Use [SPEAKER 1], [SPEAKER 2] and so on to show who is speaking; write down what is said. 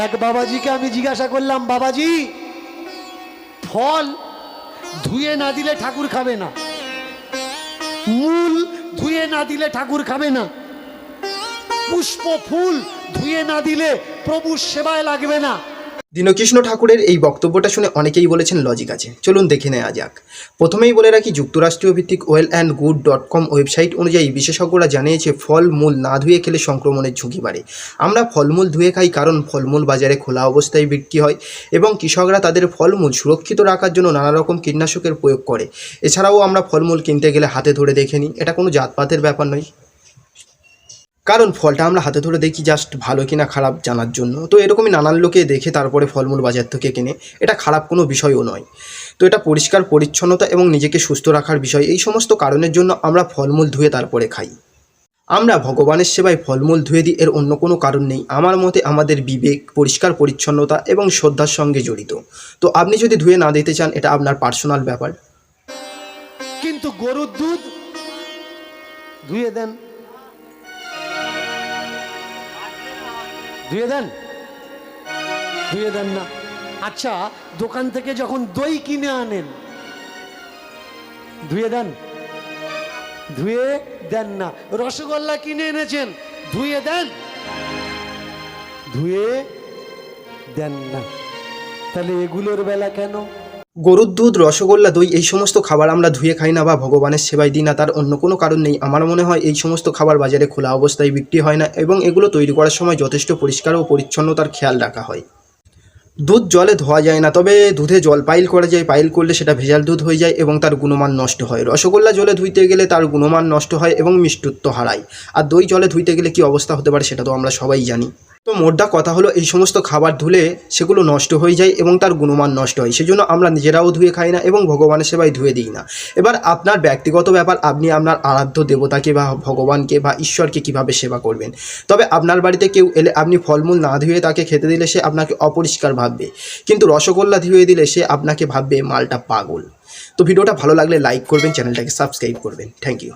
[SPEAKER 1] এক বাবাজিকে আমি জিজ্ঞাসা করলাম, বাবাজি ফল ধুয়ে না দিলে ঠাকুর খাবে না, মূল ধুয়ে না দিলে ঠাকুর খাবে না, পুষ্প ফুল ধুয়ে না দিলে প্রভুর সেবায় লাগবে না।
[SPEAKER 2] দীনকৃষ্ণ ঠাকুরের এই বক্তব্যটা শুনে অনেকেই বলেছেন লজিক আছে। চলুন দেখে নেওয়া যাক। প্রথমেই বলে রাখি, যুক্তরাষ্ট্রীয় ভিত্তিক wellandgood.com ওয়েবসাইট অনুযায়ী বিশেষজ্ঞরা জানিয়েছে ফলমূল না ধুয়ে খেলে সংক্রমণের ঝুঁকি বাড়ে। আমরা ফলমূল ধুয়ে খাই কারণ ফলমূল বাজারে খোলা অবস্থায় বিক্রি হয় এবং কৃষকরা তাদের ফলমূল সুরক্ষিত রাখার জন্য নানা রকম কীটনাশকের প্রয়োগ করে। এছাড়াও আমরা ফলমূল কিনতে গেলে হাতে ধরে দেখে নিই, এটা কোনো জাতপাতের ব্যাপার নয়, কারণ ফলটা আমরা হাতে ধরে দেখি জাস্ট ভালো কিনা খারাপ জানার জন্য। তো এরকমই নানান লোকে দেখে তারপরে ফলমূল বাজার থেকে কেনে, এটা খারাপ কোনো বিষয়ও নয়। তো এটা পরিষ্কার পরিচ্ছন্নতা এবং নিজেকে সুস্থ রাখার বিষয়। এই সমস্ত কারণের জন্য আমরা ফলমূল ধুয়ে তারপরে খাই। আমরা ভগবানের সেবায় ফলমূল ধুয়ে দিই, এর অন্য কোনো কারণ নেই। আমার মতে আমাদের বিবেক, পরিষ্কার পরিচ্ছন্নতা এবং শ্রদ্ধার সঙ্গে জড়িত। তো আপনি যদি ধুয়ে না দিতে চান, এটা আপনার পার্সোনাল ব্যাপার।
[SPEAKER 1] কিন্তু গরুর দুধ ধুয়ে দেন, ধুয়ে দেন, ধুয়ে দেন না। আচ্ছা, দোকান থেকে যখন দই কিনে আনেন ধুয়ে দেন, ধুয়ে দেন না। রসগোল্লা কিনে এনেছেন ধুয়ে দেন, ধুয়ে দেন না। তাহলে এগুলোর বেলা কেন?
[SPEAKER 2] গরুর দুধ, রসগোল্লা, দই এই সমস্ত খাবার আমরা ধুয়ে খাই না বা ভগবানের সেবায় দিই না, তার অন্য কোনো কারণ নেই। আমার মনে হয় এই সমস্ত খাবার বাজারে খোলা অবস্থায় বিক্রি হয় না এবং এগুলো তৈরি করার সময় যথেষ্ট পরিষ্কার ও পরিচ্ছন্নতার খেয়াল রাখা হয়। দুধ জলে ধোয়া যায় না, তবে দুধে জল পাইল করা যায়। পাইল করলে সেটা ভেজাল দুধ হয়ে যায় এবং তার গুণমান নষ্ট হয়। রসগোল্লা জলে ধুইতে গেলে তার গুণমান নষ্ট হয় এবং মিষ্টত্ব হারায়। আর দই জলে ধুইতে গেলে কী অবস্থা হতে পারে সেটা তো আমরা সবাই জানি। তো মোদ্দা কথা হলো, এই সমস্ত খাবার ধুলে সেগুলো নষ্ট হয়ে যায় এবং তার গুণমান নষ্ট হয়। সেজন্য আমরা নিজেরাও ধুয়ে খাই না এবং ভগবানের সেবায় ধুয়ে দিই না। এবার আপনার ব্যক্তিগত ব্যাপার, আপনি আপনার আরাধ্য দেবতাকে বা ভগবানকে বা ঈশ্বরকে কিভাবে সেবা করবেন। তবে আপনার বাড়িতে কেউ এলে আপনি ফলমূল না ধুয়ে তাকে খেতে দিলে সে আপনাকে অপরিষ্কার ভাববে, কিন্তু রসগোল্লা ধুয়ে দিলে সে আপনাকে ভাববে মালটা পাগল। তো ভিডিওটা ভালো লাগলে লাইক করবেন, চ্যানেলটাকে সাবস্ক্রাইব করবেন। Thank you.